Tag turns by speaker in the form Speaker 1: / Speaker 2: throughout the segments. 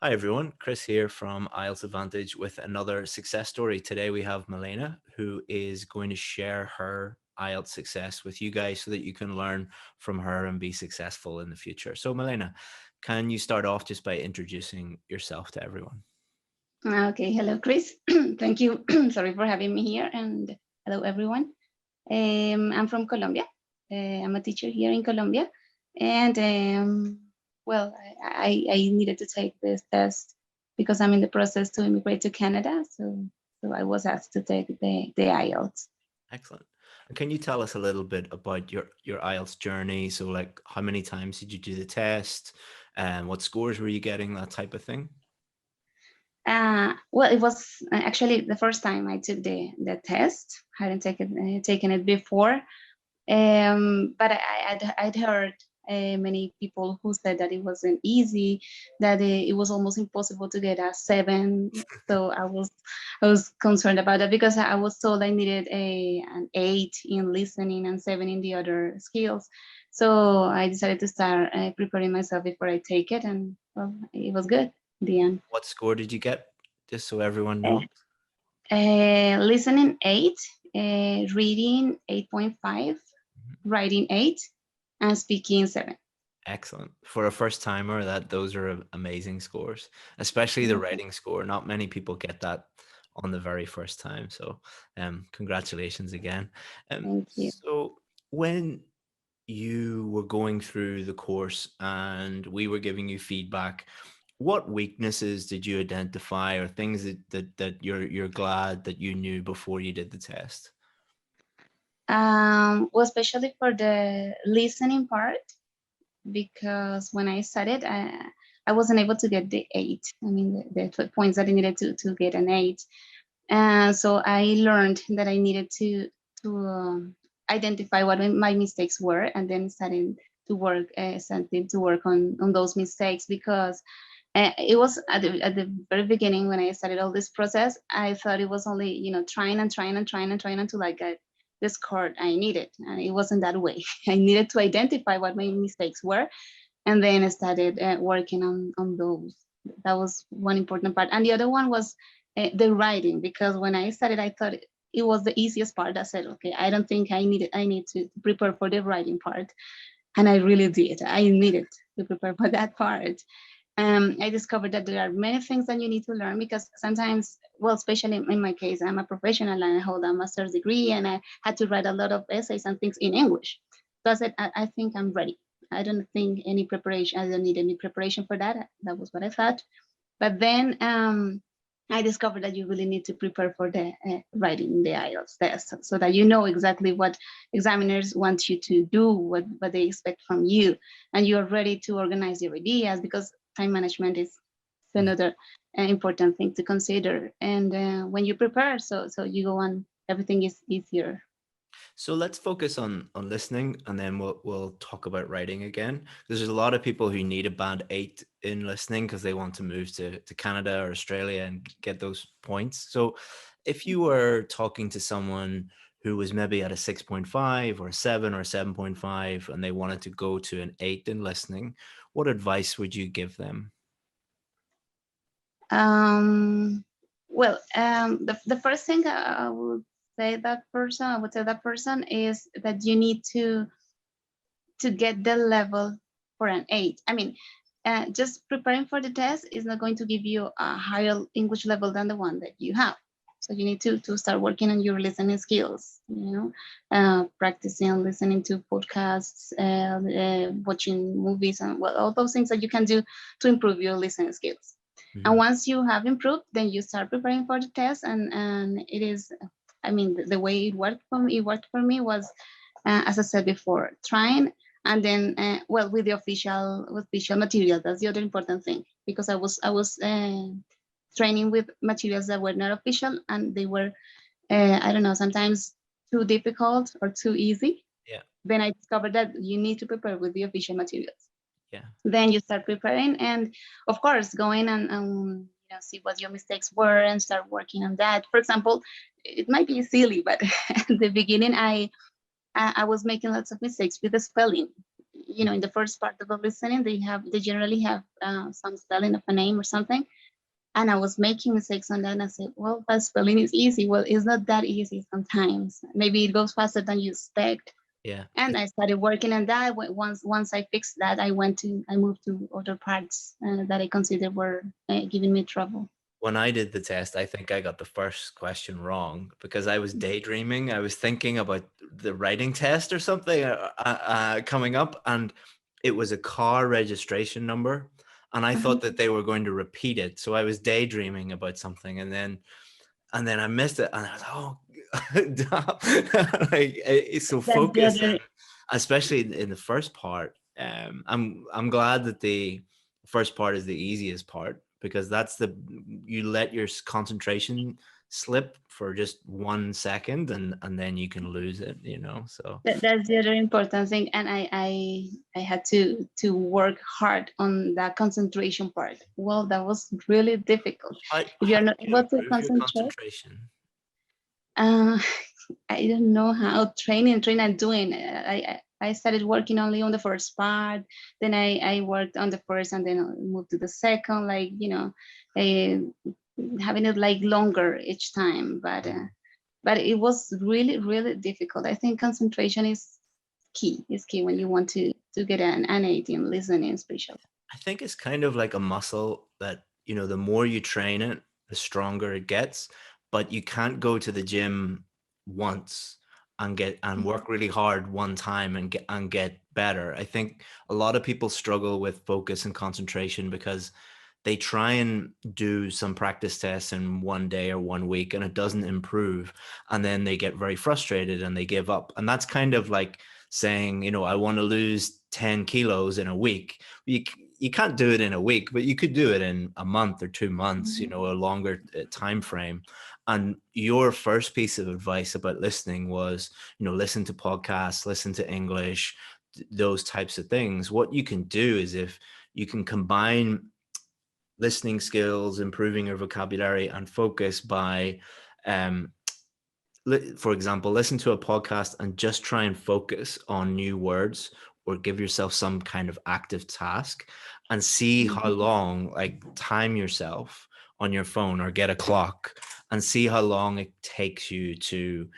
Speaker 1: Hi everyone, Chris here from IELTS Advantage with another success story. Today we have Milena who is going to share her IELTS success with you guys so that you can learn from her and be successful in the future. So Milena, can you start off just by introducing yourself to everyone?
Speaker 2: Okay, hello, Chris. Thank you. Sorry for having me here, and hello, everyone. I'm from Colombia. I'm a teacher here in Colombia, and well, I needed to take this test because I'm in the process to immigrate to Canada. So I was asked to take the IELTS.
Speaker 1: Excellent. And can you tell us a little bit about your IELTS journey? So like how many times did you do the test and what scores were you getting, that type of thing?
Speaker 2: Well, it was actually the first time I took the test. I hadn't taken it before. But I'd heard many people who said that it wasn't easy, that it was almost impossible to get a 7. So I was concerned about that because I was told I needed an 8 in listening and 7 in the other skills. So I decided to start preparing myself before I take it, and well, it was good in the end.
Speaker 1: What score did you get? Just so everyone
Speaker 2: Uh,
Speaker 1: knows.
Speaker 2: Listening 8, reading 8.5, writing 8, and speaking 7.
Speaker 1: Excellent. For a first timer, those are amazing scores, especially the
Speaker 2: Okay,
Speaker 1: writing score. Not many people get that on the very first time. So, congratulations again.
Speaker 2: thank you.
Speaker 1: So when you were going through the course and we were giving you feedback, what weaknesses did you identify or things that you're glad that you knew before you did the test?
Speaker 2: Well, especially for the listening part, because when I studied, I wasn't able to get the 8. I mean, the points that I needed to get an 8. And so I learned that I needed to identify what my mistakes were, and then starting to work on those mistakes, because it was at the very beginning when I started all this process. I thought it was only trying and trying and trying and trying until I got the score I needed, and it wasn't that way. I needed to identify what my mistakes were, and then I started working on those. That was one important part, and the other one was the writing, because when I started, I thought it was the easiest part. I said, okay, I don't think I need to prepare for the writing part, and I really did. I needed to prepare for that part. I discovered that there are many things that you need to learn, because sometimes, well, especially in my case, I'm a professional and I hold a master's degree, and I had to write a lot of essays and things in English. So I said, I think I'm ready. I don't think any preparation, I don't need any preparation for that. That was what I thought. But then I discovered that you really need to prepare for the writing the IELTS test, so that you know exactly what examiners want you to do, what they expect from you, and you are ready to organize your ideas, because time management is another important thing to consider. And when you prepare, so you go on, everything is easier.
Speaker 1: So let's focus on listening, and then we'll talk about writing again. Because there's a lot of people who need a band 8 in listening because they want to move to Canada or Australia and get those points. So if you were talking to someone who was maybe at a 6.5 or a 7 or 7.5 and they wanted to go to an 8 in listening, what advice would you give them?
Speaker 2: Um, well, the first thing I would say that person is that you need to get the level for an 8. I mean, just preparing for the test is not going to give you a higher English level than the one that you have. So you need to start working on your listening skills, practicing listening to podcasts, watching movies, and well, all those things that you can do to improve your listening skills. And
Speaker 1: Mhm.
Speaker 2: once you have improved, then you start preparing for the test. And it is, I mean, the way it worked for me was, as I said before, trying, and then well, with the official material. That's the other important thing, because I was training with materials that were not official, and they were I don't know, sometimes too difficult or too easy.
Speaker 1: Yeah,
Speaker 2: Then I discovered that you need to prepare with the official materials.
Speaker 1: yeah.
Speaker 2: Then you start preparing, and of course go in and see what your mistakes were and start working on that. For example, it might be silly, but at the beginning I was making lots of mistakes with the spelling. in the first part of the listening, they generally have some spelling of a name or something. And I was making mistakes on that. And I said, well, that spelling is easy. Well, it's not that easy sometimes. Maybe it goes faster than you expect.
Speaker 1: Yeah.
Speaker 2: And I started working on that. Once I fixed that, I moved to other parts that I considered were giving me trouble.
Speaker 1: When I did the test, I think I got the first question wrong because I was daydreaming. I was thinking about the writing test or something coming up, and it was a car registration number. And I thought that they were going to repeat it. So I was daydreaming about something, and then I missed it, and I was like, it's so
Speaker 2: That's the
Speaker 1: focused,
Speaker 2: other.
Speaker 1: especially in the first part. I'm glad that the first part is the easiest part because that's you let your concentration slip for just 1 second, and then you can lose it. So
Speaker 2: That's the other important thing, and I had to work hard on that concentration part. Well, that was really difficult. If
Speaker 1: how
Speaker 2: you're not
Speaker 1: did you
Speaker 2: able to
Speaker 1: improve your
Speaker 2: concentrate,
Speaker 1: concentration?
Speaker 2: uh, I don't know how training and doing. I started working only on the first part, then I worked on the first, and then I moved to the second. Like uh, having it like longer each time, but it was really really difficult. I think concentration is key. Is key when you want to get an 80 in listening, especially.
Speaker 1: I think it's kind of like a muscle that, the more you train it, the stronger it gets. But you can't go to the gym once and work really hard one time and get better. I think a lot of people struggle with focus and concentration because they try and do some practice tests in one day or one week and it doesn't improve. And then they get very frustrated and they give up. And that's kind of like saying, I want to lose 10 kilos in a week. You can't do it in a week, but you could do it in a month or 2 months,
Speaker 2: Mhm.
Speaker 1: a longer time frame. And your first piece of advice about listening was, listen to podcasts, listen to English, those types of things. What you can do is if you can combine listening skills, improving your vocabulary and focus by, um, for example, listen to a podcast and just try and focus on new words or give yourself some kind of active task and see how
Speaker 2: Mhm.
Speaker 1: long, like time yourself on your phone or get a clock and see how long it takes you to,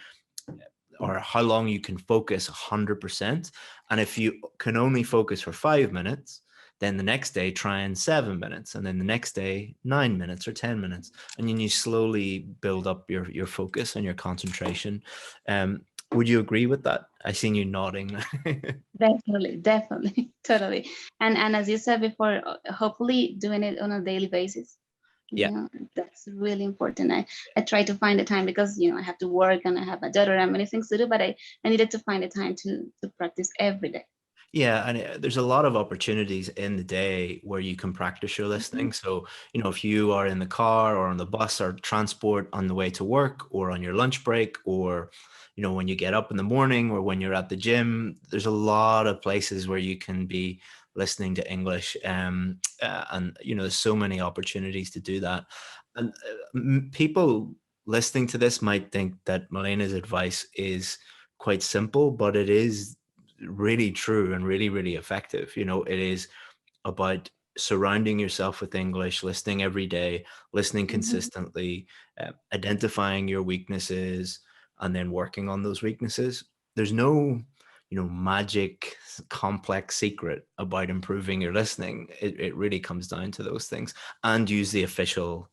Speaker 1: or how long you can focus 100%. And if you can only focus for 5 minutes, then the next day try in 7 minutes, and then the next day 9 minutes or 10 minutes, and then you slowly build up your focus and your concentration. Would you agree with that? I seen you nodding.
Speaker 2: Definitely, definitely, totally. And as you said before, hopefully doing it on a daily basis.
Speaker 1: Yeah.
Speaker 2: That's really important. I try to find the time because I have to work and I have a daughter and many things to do, but I needed to find the time to practice every day.
Speaker 1: Yeah, and there's a lot of opportunities in the day where you can practice your
Speaker 2: Mhm.
Speaker 1: listening. So, if you are in the car or on the bus or transport on the way to work or on your lunch break or, when you get up in the morning or when you're at the gym, there's a lot of places where you can be listening to English. And, there's so many opportunities to do that. And people listening to this might think that Milena's advice is quite simple, but it is really true and really, really effective. It is about surrounding yourself with English, listening every day, listening
Speaker 2: Mhm.
Speaker 1: consistently, identifying your weaknesses, and then working on those weaknesses. There's no, magic, complex secret about improving your listening. It really comes down to those things. And use the official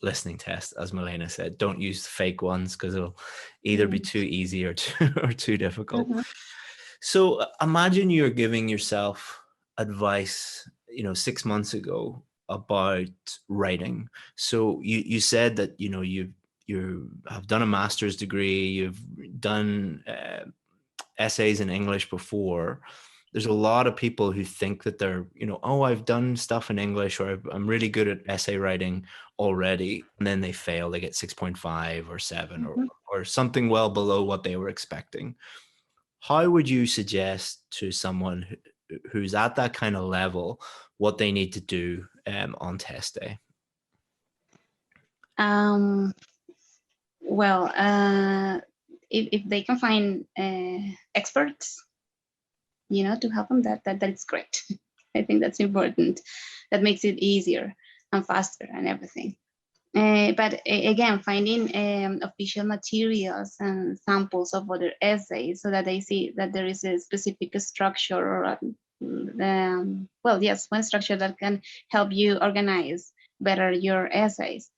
Speaker 1: listening test, as Milena said. Don't use fake ones because it'll either be
Speaker 2: Mhm.
Speaker 1: too easy or too difficult.
Speaker 2: Mhm.
Speaker 1: So imagine you're giving yourself advice, 6 months ago about writing. So you said that you have done a master's degree, you've done essays in English before. There's a lot of people who think that they're, oh, I've done stuff in English or I'm really good at essay writing already, and then they fail. They get 6.5 or 7 or
Speaker 2: Mhm.
Speaker 1: or something well below what they were expecting. How would you suggest to someone who's at that kind of level what they need to do on test day?
Speaker 2: Um, well, if they can find experts, to help them, that's great. I think that's important. That makes it easier and faster and everything. But again, finding official materials and samples of other essays so that they see that there is a specific structure or well, yes, one structure that can help you organize better your essays.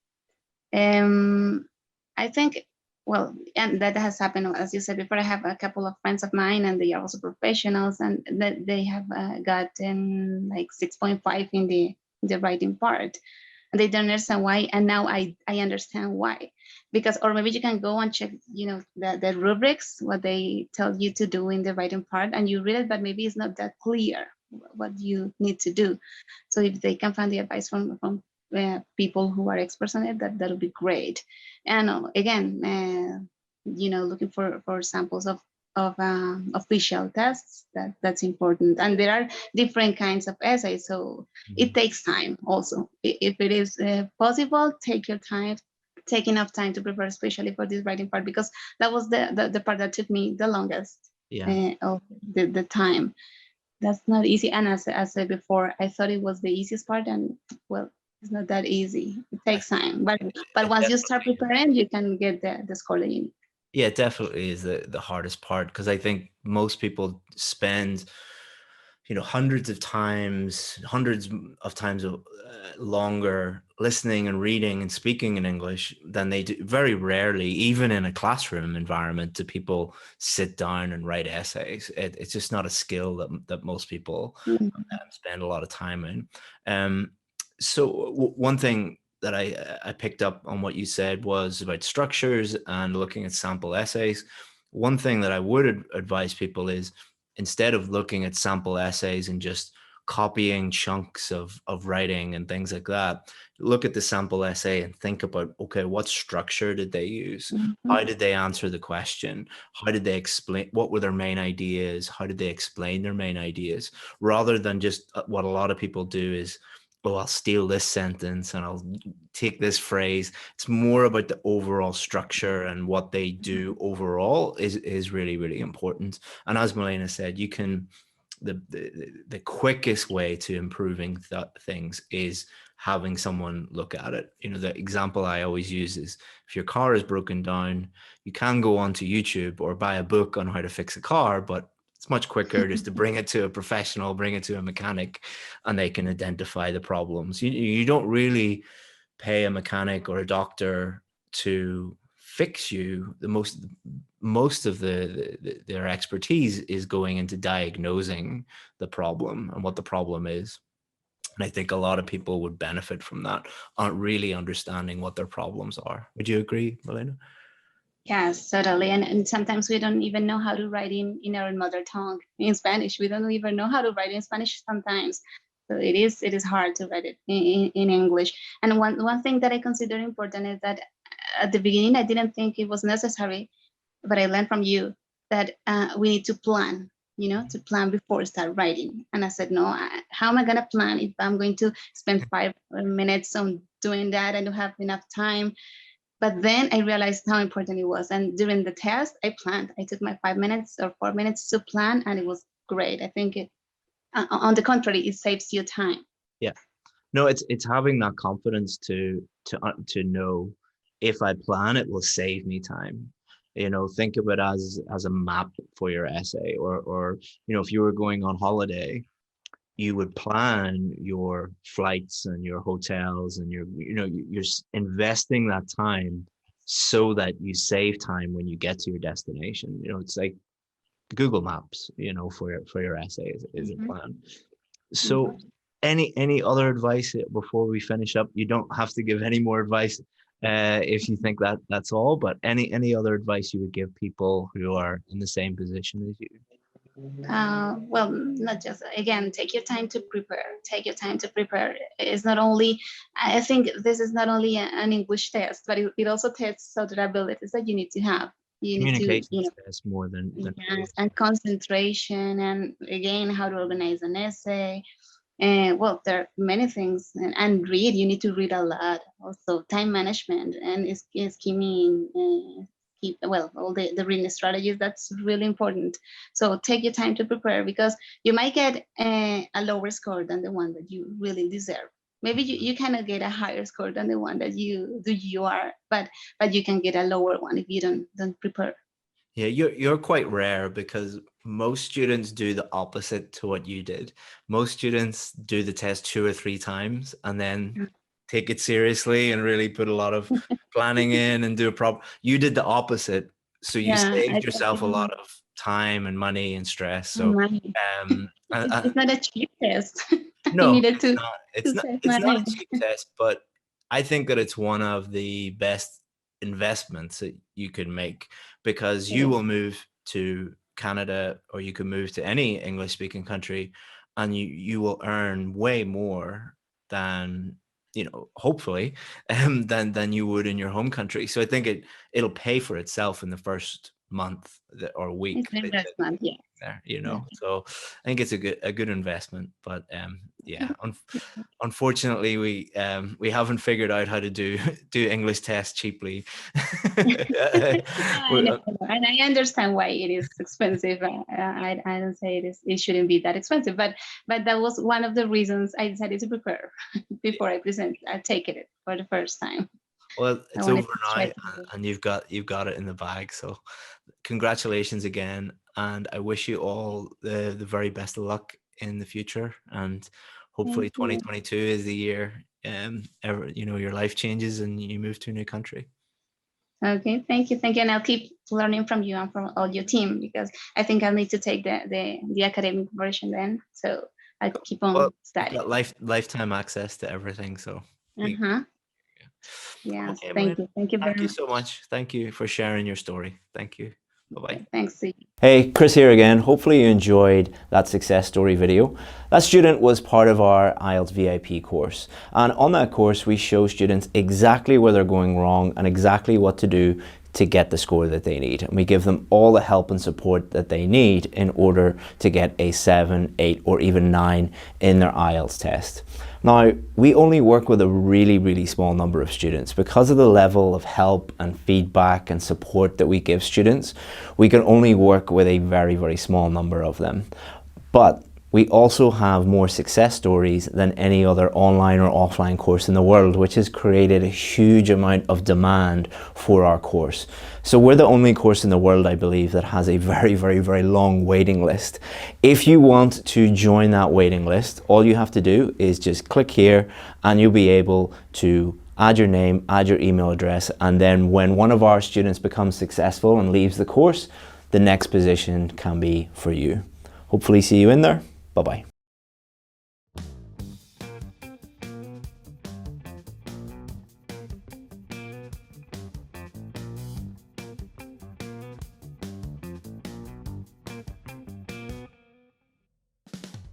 Speaker 2: I think, well, and that has happened, as you said before. I have a couple of friends of mine, and they are also professionals, and that they have gotten like 6.5 in the writing part. And they don't understand why, and now I understand why. Because, or maybe you can go and check, the rubrics, what they tell you to do in the writing part, and you read it, but maybe it's not that clear what you need to do. So if they can find the advice from people who are experts on it, that'll be great. And again, looking for samples of official tests, that's important. And there are different kinds of essays, so it takes time also. If it is possible, take your time, take enough time to prepare, especially for this writing part, because that was the part that took me the longest. Of the time. That's not easy. And as I said before, I thought it was the easiest part, and well, it's not that easy. It takes time, but once you start preparing, you can get the score that you need.
Speaker 1: Yeah, it definitely is the hardest part, because I think most people spend, hundreds of times longer listening and reading and speaking in English than they do. Very rarely, even in a classroom environment, do people sit down and write essays. It's just not a skill that most people spend a lot of time in. So one thing that I picked up on what you said was about structures and looking at sample essays. One thing that I would advise people is, instead of looking at sample essays and just copying chunks of writing and things like that, look at the sample essay and think about, okay, what structure did they use? How did they answer the question? How did they explain? What were their main ideas? How did they explain their main ideas? Rather than just what a lot of people do is, oh, I'll steal this sentence and I'll take this phrase. It's more about the overall structure, and what they do overall is really, really important. And as Milena said, you can, the quickest way to improving things is having someone look at it. The example I always use is, if your car is broken down, you can go onto YouTube or buy a book on how to fix a car, but it's much quicker just to bring it to a professional, bring it to a mechanic, and they can identify the problems. You don't really pay a mechanic or a doctor to fix you. Most of their expertise is going into diagnosing the problem and what the problem is. And I think a lot of people would benefit from that, aren't really understanding what their problems are. Would you agree, Milena?
Speaker 2: Yes, totally. And sometimes we don't even know how to write in our mother tongue, in Spanish. We don't even know how to write in Spanish sometimes. So it is hard to write it in English. And one thing that I consider important is that at the beginning I didn't think it was necessary, but I learned from you that we need to plan, to plan before start writing. And I said, no, how am I going to plan if I'm going to spend 5 minutes on doing that? I don't have enough time. But then I realized how important it was. And during the test, I planned. I took my 5 minutes or 4 minutes to plan, and it was great. I think on the contrary, it saves you time.
Speaker 1: Yeah. No, it's having that confidence to know, if I plan, it will save me time. Think of it as a map for your essay, or if you were going on holiday, you would plan your flights and your hotels, and you're investing that time so that you save time when you get to your destination. It's like Google Maps, for your essay is a plan. So any other advice before we finish up? You don't have to give any more advice if you think that's all, but any other advice you would give people who are in the same position as you?
Speaker 2: Well, not just, again, take your time to prepare. Take your time to prepare. It's not only, I think this is not only an English test, but it also tests other abilities that you need to have. You need to,
Speaker 1: Communication test more than
Speaker 2: yes, and concentration, and again, how to organize an essay. And well, there are many things, and read. You need to read a lot. Also, time management and skimming well, all the reading strategies. That's really important. So take your time to prepare, because you might get a lower score than the one that you really deserve. Maybe you cannot get a higher score than the one that you are, but you can get a lower one if you don't prepare.
Speaker 1: Yeah, you're quite rare because most students do the opposite to what you did. Most students do the test 2 or 3 times and then take it seriously and really put a lot of planning in and do a proper. You did the opposite, so you
Speaker 2: Yeah,
Speaker 1: saved
Speaker 2: I
Speaker 1: yourself a lot of time and money and stress. So,
Speaker 2: money.
Speaker 1: um,
Speaker 2: It's not a cheap test. I
Speaker 1: no,
Speaker 2: needed
Speaker 1: it's not. It's
Speaker 2: to
Speaker 1: not.
Speaker 2: save
Speaker 1: It's not a
Speaker 2: money.
Speaker 1: cheap test, but I think that it's one of the best investments that you can make because
Speaker 2: It
Speaker 1: you
Speaker 2: is.
Speaker 1: will move to Canada or you can move to any English speaking country and you will earn way more than hopefully than you would in your home country. So I think it'll pay for itself in the first month or week
Speaker 2: It's an investment, yes.
Speaker 1: there,
Speaker 2: Definitely.
Speaker 1: so I think it's a good investment, but yeah, unfortunately we haven't figured out how to do do English tests cheaply.
Speaker 2: I know, and I understand why it is expensive. I don't say it shouldn't be that expensive, but that was one of the reasons I decided to prepare before I take it for the first time.
Speaker 1: Well,
Speaker 2: I
Speaker 1: it's
Speaker 2: wanted
Speaker 1: over
Speaker 2: to
Speaker 1: now
Speaker 2: try to.
Speaker 1: and you've got it in the bag, so congratulations again, and I wish you all the very best of luck in the future, and hopefully
Speaker 2: Thank you.
Speaker 1: 2022 is the year your life changes and you move to a new country.
Speaker 2: Okay, thank you, and I'll keep learning from you and from all your team, because I think I'll need to take the academic version then. So I keep
Speaker 1: Well,
Speaker 2: on
Speaker 1: you've
Speaker 2: studying.
Speaker 1: got lifetime access to everything, so you,
Speaker 2: Uh-huh. Yes,
Speaker 1: okay, Milena.
Speaker 2: thank you
Speaker 1: Thank
Speaker 2: very
Speaker 1: you
Speaker 2: much.
Speaker 1: so much. Thank you for sharing your story. Thank you. Bye-bye.
Speaker 2: Okay, thanks. See you.
Speaker 3: Hey, Chris here again. Hopefully you enjoyed that success story video. That student was part of our IELTS VIP course. And on that course, we show students exactly where they're going wrong and exactly what to do to get the score that they need. And we give them all the help and support that they need in order to get a 7, 8, or even 9 in their IELTS test. Now, we only work with a really, really small number of students. Because of the level of help and feedback and support that we give students, we can only work with a very, very small number of them. But we also have more success stories than any other online or offline course in the world, which has created a huge amount of demand for our course. So we're the only course in the world, I believe, that has a very, very, very long waiting list. If you want to join that waiting list, all you have to do is just click here and you'll be able to add your name, add your email address, and then when one of our students becomes successful and leaves the course, the next position can be for you. Hopefully see you in there. Bye-bye.